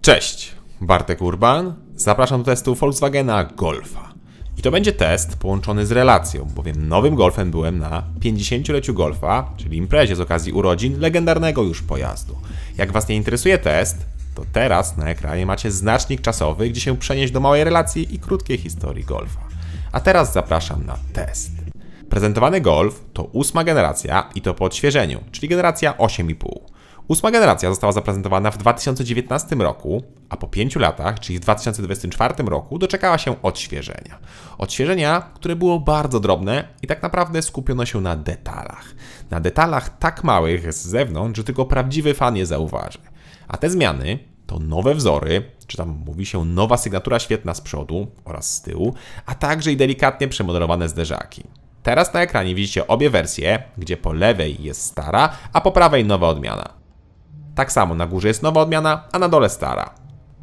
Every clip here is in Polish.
Cześć, Bartek Urban. Zapraszam do testu Volkswagena Golfa. I to będzie test połączony z relacją, bowiem nowym Golfem byłem na 50-leciu Golfa, czyli imprezie z okazji urodzin legendarnego już pojazdu. Jak Was nie interesuje test, to teraz na ekranie macie znacznik czasowy, gdzie się przenieść do małej relacji i krótkiej historii Golfa. A teraz zapraszam na test. Prezentowany Golf to 8. generacja i to po odświeżeniu, czyli generacja 8,5. 8. generacja została zaprezentowana w 2019 roku, a po 5 latach, czyli w 2024 roku, doczekała się odświeżenia. Odświeżenia, które było bardzo drobne i tak naprawdę skupiono się na detalach. Na detalach tak małych z zewnątrz, że tylko prawdziwy fan je zauważy. A te zmiany to nowe wzory, czy tam mówi się nowa sygnatura świetlna z przodu oraz z tyłu, a także i delikatnie przemodelowane zderzaki. Teraz na ekranie widzicie obie wersje, gdzie po lewej jest stara, a po prawej nowa odmiana. Tak samo na górze jest nowa odmiana, a na dole stara.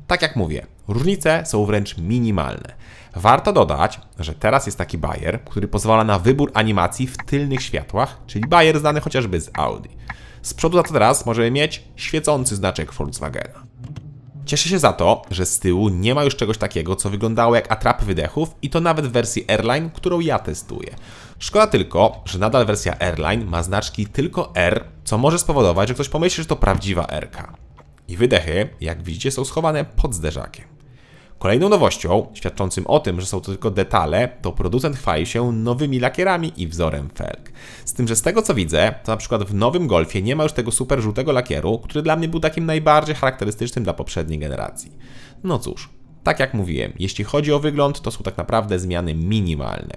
Tak jak mówię, różnice są wręcz minimalne. Warto dodać, że teraz jest taki bajer, który pozwala na wybór animacji w tylnych światłach, czyli bajer znany chociażby z Audi. Z przodu za to teraz możemy mieć świecący znaczek Volkswagena. Cieszę się za to, że z tyłu nie ma już czegoś takiego, co wyglądało jak atrapy wydechów i to nawet w wersji Airline, którą ja testuję. Szkoda tylko, że nadal wersja Airline ma znaczki tylko R, co może spowodować, że ktoś pomyśli, że to prawdziwa R-ka. I wydechy, jak widzicie, są schowane pod zderzakiem. Kolejną nowością, świadczącym o tym, że są to tylko detale, to producent chwali się nowymi lakierami i wzorem felg. Z tym, że z tego co widzę, to na przykład w nowym Golfie nie ma już tego super żółtego lakieru, który dla mnie był takim najbardziej charakterystycznym dla poprzedniej generacji. No cóż, tak jak mówiłem, jeśli chodzi o wygląd, to są tak naprawdę zmiany minimalne.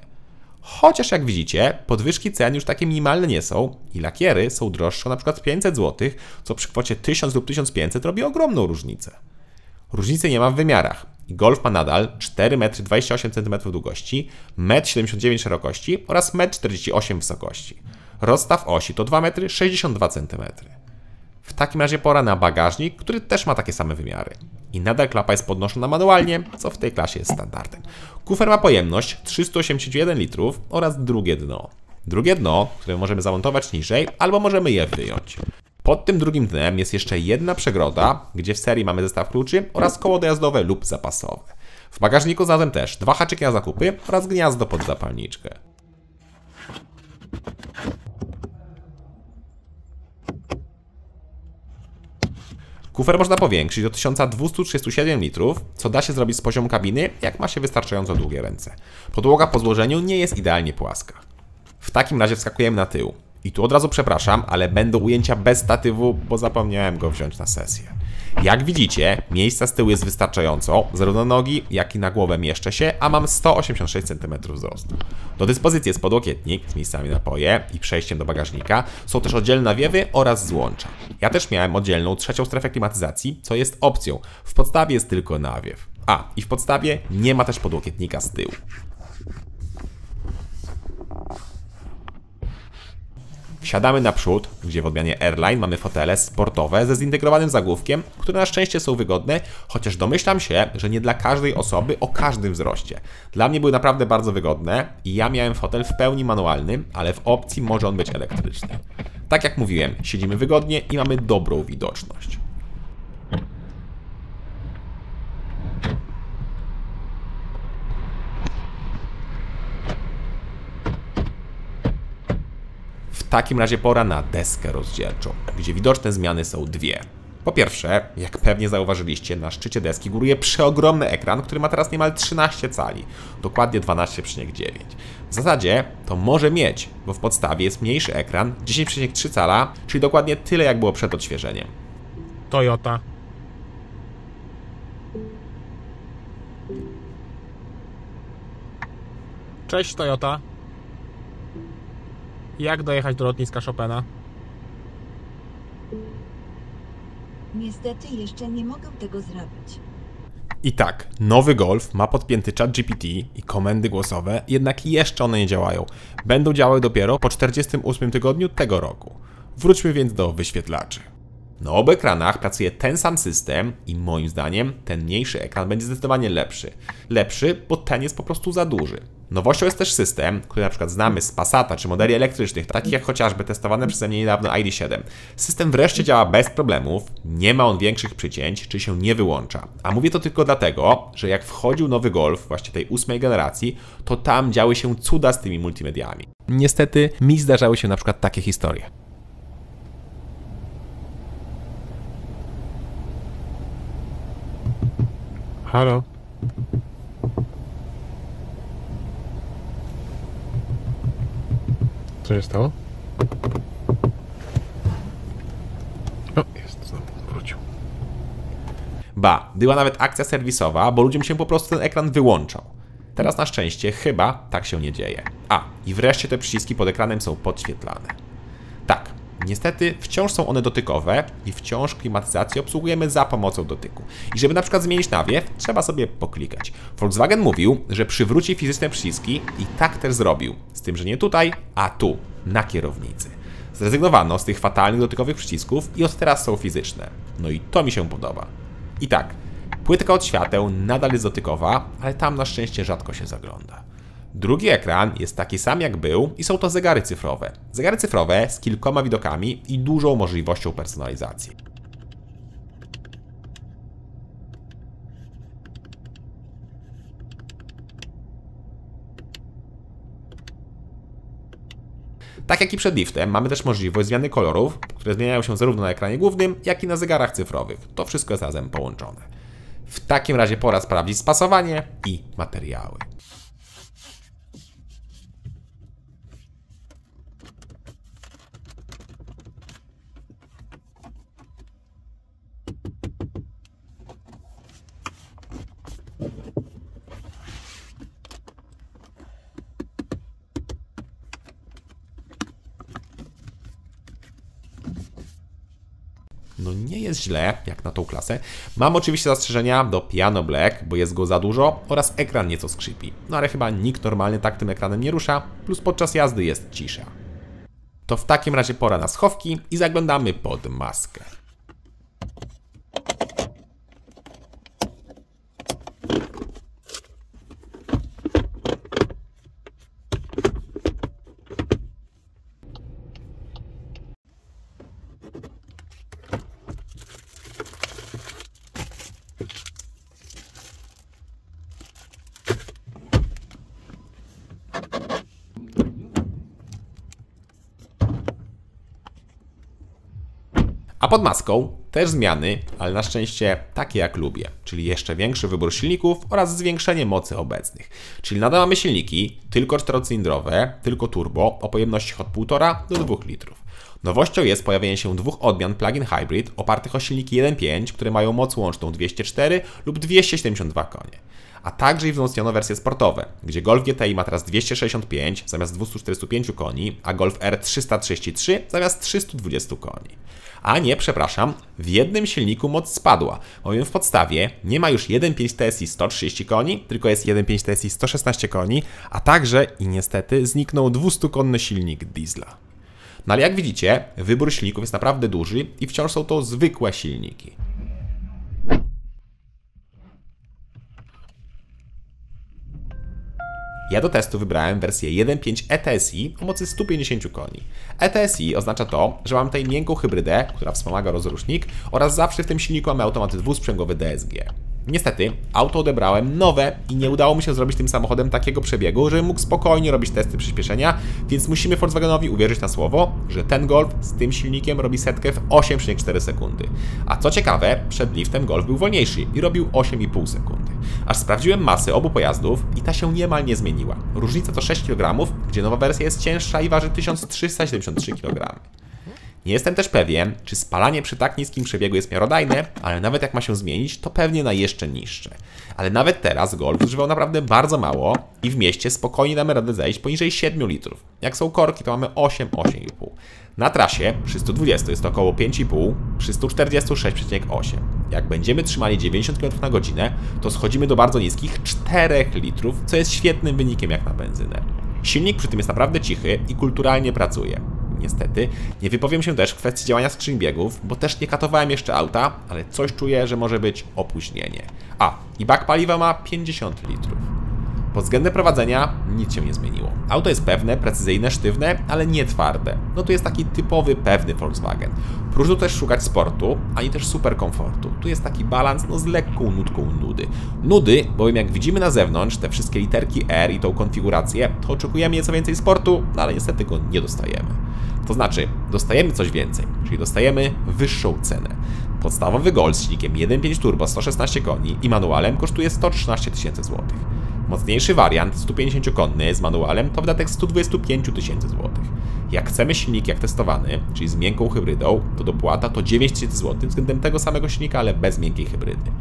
Chociaż jak widzicie, podwyżki cen już takie minimalne nie są i lakiery są droższe o na przykład 500 zł, co przy kwocie 1000 lub 1500 robi ogromną różnicę. Różnicy nie ma w wymiarach. I Golf ma nadal 4,28 m długości, 1,79 m szerokości oraz 1,48 m wysokości. Rozstaw osi to 2,62 cm. W takim razie pora na bagażnik, który też ma takie same wymiary. I nadal klapa jest podnoszona manualnie, co w tej klasie jest standardem. Kufer ma pojemność 381 litrów oraz drugie dno. Drugie dno, które możemy zamontować niżej, albo możemy je wyjąć. Pod tym drugim dnem jest jeszcze jedna przegroda, gdzie w serii mamy zestaw kluczy oraz koło dojazdowe lub zapasowe. W bagażniku zatem też 2 haczyki na zakupy oraz gniazdo pod zapalniczkę. Kufer można powiększyć do 1237 litrów, co da się zrobić z poziomu kabiny, jak ma się wystarczająco długie ręce. Podłoga po złożeniu nie jest idealnie płaska. W takim razie wskakujemy na tył. I tu od razu przepraszam, ale będą ujęcia bez statywu, bo zapomniałem go wziąć na sesję. Jak widzicie, miejsca z tyłu jest wystarczająco, zarówno nogi, jak i na głowę mieszczę się, a mam 186 cm wzrostu. Do dyspozycji jest podłokietnik z miejscami na poje i przejściem do bagażnika. Są też oddzielne nawiewy oraz złącza. Ja też miałem oddzielną trzecią strefę klimatyzacji, co jest opcją. W podstawie jest tylko nawiew. I w podstawie nie ma też podłokietnika z tyłu. Wsiadamy naprzód, gdzie w odmianie Airline mamy fotele sportowe ze zintegrowanym zagłówkiem, które na szczęście są wygodne, chociaż domyślam się, że nie dla każdej osoby o każdym wzroście. Dla mnie były naprawdę bardzo wygodne i ja miałem fotel w pełni manualny, ale w opcji może on być elektryczny. Tak jak mówiłem, siedzimy wygodnie i mamy dobrą widoczność. W takim razie pora na deskę rozdzielczą, gdzie widoczne zmiany są dwie. Po pierwsze, jak pewnie zauważyliście, na szczycie deski góruje przeogromny ekran, który ma teraz niemal 13 cali, dokładnie 12,9. W zasadzie to może mieć, bo w podstawie jest mniejszy ekran, 10,3 cala, czyli dokładnie tyle jak było przed odświeżeniem. Toyota. Cześć Toyota. Jak dojechać do lotniska Chopina? Niestety jeszcze nie mogę tego zrobić. I tak, nowy Golf ma podpięty ChatGPT i komendy głosowe, jednak jeszcze one nie działają. Będą działały dopiero po 48 tygodniu tego roku. Wróćmy więc do wyświetlaczy. Na obu ekranach pracuje ten sam system i moim zdaniem ten mniejszy ekran będzie zdecydowanie lepszy. Lepszy, bo ten jest po prostu za duży. Nowością jest też system, który na przykład znamy z Passata czy modeli elektrycznych, takich jak chociażby testowane przeze mnie niedawno ID7. System wreszcie działa bez problemów, nie ma on większych przycięć, czy się nie wyłącza. A mówię to tylko dlatego, że jak wchodził nowy Golf, właśnie tej 8. generacji, to tam działy się cuda z tymi multimediami. Niestety mi zdarzały się na przykład takie historie. Halo? Co się stało? O, jest, znowu wrócił. Ba, była nawet akcja serwisowa, bo ludziom się po prostu ten ekran wyłączał. Teraz na szczęście chyba tak się nie dzieje. A, i wreszcie te przyciski pod ekranem są podświetlane. Tak, niestety wciąż są one dotykowe i wciąż klimatyzację obsługujemy za pomocą dotyku. I żeby na przykład zmienić nawiew, trzeba sobie poklikać. Volkswagen mówił, że przywróci fizyczne przyciski i tak też zrobił. Z tym, że nie tutaj, a tu, na kierownicy. Zrezygnowano z tych fatalnych dotykowych przycisków i od teraz są fizyczne. No i to mi się podoba. I tak, płytka od świateł nadal jest dotykowa, ale tam na szczęście rzadko się zagląda. Drugi ekran jest taki sam jak był i są to zegary cyfrowe. Zegary cyfrowe z kilkoma widokami i dużą możliwością personalizacji. Tak jak i przed liftem, mamy też możliwość zmiany kolorów, które zmieniają się zarówno na ekranie głównym, jak i na zegarach cyfrowych. To wszystko jest razem połączone. W takim razie pora sprawdzić spasowanie i materiały. No nie jest źle, jak na tą klasę. Mam oczywiście zastrzeżenia do Piano Black, bo jest go za dużo oraz ekran nieco skrzypi. No ale chyba nikt normalny tak tym ekranem nie rusza, plus podczas jazdy jest cisza. To w takim razie pora na schowki i zaglądamy pod maskę. A pod maską też zmiany, ale na szczęście takie jak lubię, czyli jeszcze większy wybór silników oraz zwiększenie mocy obecnych. Czyli nadal mamy silniki tylko czterocylindrowe, tylko turbo o pojemności od 1,5 do 2 litrów. Nowością jest pojawienie się dwóch odmian plug-in hybrid opartych o silniki 1.5, które mają moc łączną 204 lub 272 konie. A także i wzmocniono wersje sportowe, gdzie Golf GTI ma teraz 265 zamiast 245 koni, a Golf R 333 zamiast 320 koni. A nie, przepraszam, w jednym silniku moc spadła, bowiem w podstawie nie ma już 1.5 TSI 130 koni, tylko jest 1.5 TSI 116 koni, a także i niestety zniknął 200-konny silnik diesla. No ale jak widzicie, wybór silników jest naprawdę duży i wciąż są to zwykłe silniki. Ja do testu wybrałem wersję 1.5 ETSI o mocy 150 koni. ETSI oznacza to, że mam tutaj miękką hybrydę, która wspomaga rozrusznik oraz zawsze w tym silniku mamy automat dwusprzęgowy DSG. Niestety, auto odebrałem nowe i nie udało mi się zrobić tym samochodem takiego przebiegu, żebym mógł spokojnie robić testy przyspieszenia, więc musimy Volkswagenowi uwierzyć na słowo, że ten Golf z tym silnikiem robi setkę w 8,4 sekundy. A co ciekawe, przed liftem Golf był wolniejszy i robił 8,5 sekundy. Aż sprawdziłem masy obu pojazdów i ta się niemal nie zmieniła. Różnica to 6 kg, gdzie nowa wersja jest cięższa i waży 1373 kg. Nie jestem też pewien, czy spalanie przy tak niskim przebiegu jest miarodajne, ale nawet jak ma się zmienić, to pewnie na jeszcze niższe. Ale nawet teraz Golf zużywał naprawdę bardzo mało i w mieście spokojnie damy radę zejść poniżej 7 litrów. Jak są korki, to mamy 8,5. Na trasie przy 120 jest to około 5,5, przy 140 6,8. Jak będziemy trzymali 90 km na godzinę, to schodzimy do bardzo niskich 4 litrów, co jest świetnym wynikiem jak na benzynę. Silnik przy tym jest naprawdę cichy i kulturalnie pracuje. Niestety, nie wypowiem się też w kwestii działania skrzyń biegów, bo też nie katowałem jeszcze auta, ale coś czuję, że może być opóźnienie. A, i bak paliwa ma 50 litrów. Pod względem prowadzenia nic się nie zmieniło. Auto jest pewne, precyzyjne, sztywne, ale nie twarde. No to jest taki typowy, pewny Volkswagen. Próżno też szukać sportu, ani też super komfortu. Tu jest taki balans, no z lekką nutką nudy. Nudy, bowiem jak widzimy na zewnątrz te wszystkie literki R i tą konfigurację, to oczekujemy nieco więcej sportu, no ale niestety go nie dostajemy. To znaczy, dostajemy coś więcej, czyli dostajemy wyższą cenę. Podstawowy Golf z silnikiem 1.5 turbo 116 koni i manualem kosztuje 113 tysięcy złotych. Mocniejszy wariant 150-konny z manualem to wydatek 125 tysięcy złotych. Jak chcemy silnik jak testowany, czyli z miękką hybrydą, to dopłata to 9 tysięcy złotych względem tego samego silnika, ale bez miękkiej hybrydy.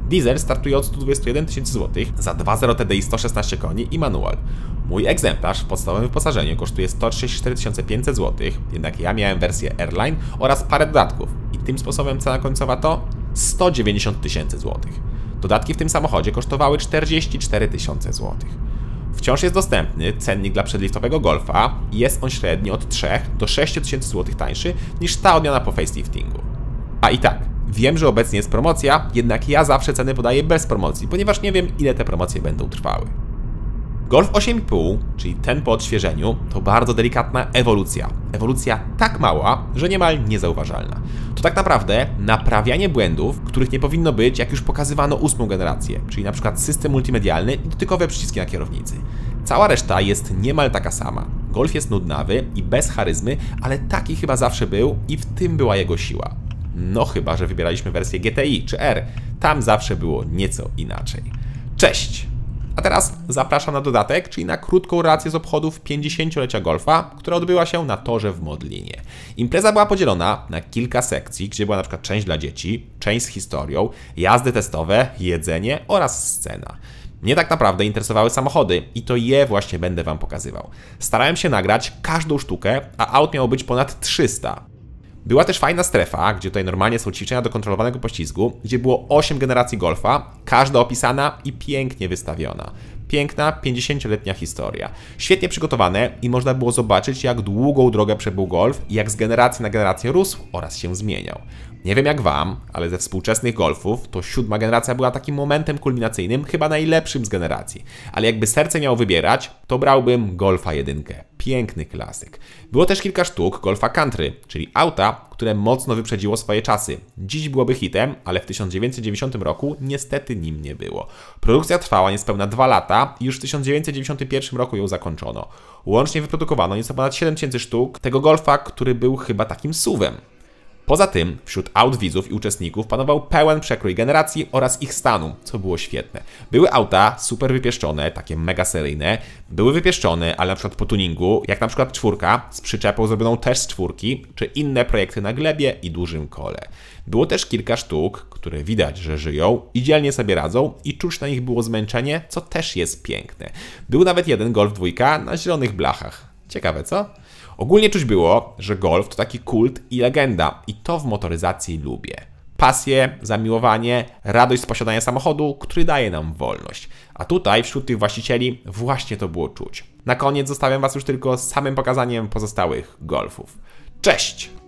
Diesel startuje od 121 tysięcy złotych za 2.0 TDI 116 koni i manual. Mój egzemplarz w podstawowym wyposażeniu kosztuje 134 500 złotych, jednak ja miałem wersję Airline oraz parę dodatków i tym sposobem cena końcowa to 190 tysięcy złotych. Dodatki w tym samochodzie kosztowały 44 tysiące złotych. Wciąż jest dostępny cennik dla przedliftowego Golfa i jest on średnio od 3 do 6 tysięcy złotych tańszy niż ta odmiana po faceliftingu. A i tak, wiem, że obecnie jest promocja, jednak ja zawsze ceny podaję bez promocji, ponieważ nie wiem, ile te promocje będą trwały. Golf 8,5, czyli ten po odświeżeniu, to bardzo delikatna ewolucja. Ewolucja tak mała, że niemal niezauważalna. To tak naprawdę naprawianie błędów, których nie powinno być, jak już pokazywano 8. generację, czyli na przykład system multimedialny i dotykowe przyciski na kierownicy. Cała reszta jest niemal taka sama. Golf jest nudnawy i bez charyzmy, ale taki chyba zawsze był i w tym była jego siła. No chyba, że wybieraliśmy wersję GTI czy R. Tam zawsze było nieco inaczej. Cześć! A teraz zapraszam na dodatek, czyli na krótką relację z obchodów 50-lecia Golfa, która odbyła się na torze w Modlinie. Impreza była podzielona na kilka sekcji, gdzie była na przykład część dla dzieci, część z historią, jazdy testowe, jedzenie oraz scena. Mnie tak naprawdę interesowały samochody i to je właśnie będę Wam pokazywał. Starałem się nagrać każdą sztukę, a aut miało być ponad 300. Była też fajna strefa, gdzie tutaj normalnie są ćwiczenia do kontrolowanego poślizgu, gdzie było 8 generacji Golfa, każda opisana i pięknie wystawiona. Piękna, 50-letnia historia. Świetnie przygotowane i można było zobaczyć, jak długą drogę przebył Golf i jak z generacji na generację rósł oraz się zmieniał. Nie wiem jak Wam, ale ze współczesnych Golfów to 7. generacja była takim momentem kulminacyjnym, chyba najlepszym z generacji. Ale jakby serce miało wybierać, to brałbym Golfa 1. Piękny klasyk. Było też kilka sztuk Golfa Country, czyli auta, które mocno wyprzedziło swoje czasy. Dziś byłoby hitem, ale w 1990 roku niestety nim nie było. Produkcja trwała niespełna 2 lata i już w 1991 roku ją zakończono. Łącznie wyprodukowano nieco ponad 7000 sztuk tego Golfa, który był chyba takim SUV-em. Poza tym wśród aut widzów i uczestników panował pełen przekrój generacji oraz ich stanu, co było świetne. Były auta super wypieszczone, takie mega seryjne, były wypieszczone, ale na przykład po tuningu, jak na przykład 4 z przyczepą zrobioną też z 4, czy inne projekty na glebie i dużym kole. Było też kilka sztuk, które widać, że żyją i dzielnie sobie radzą i czuć na nich było zmęczenie, co też jest piękne. Był nawet jeden Golf 2 na zielonych blachach. Ciekawe, co? Ogólnie czuć było, że Golf to taki kult i legenda i to w motoryzacji lubię. Pasję, zamiłowanie, radość z posiadania samochodu, który daje nam wolność. A tutaj wśród tych właścicieli właśnie to było czuć. Na koniec zostawiam Was już tylko z samym pokazaniem pozostałych Golfów. Cześć!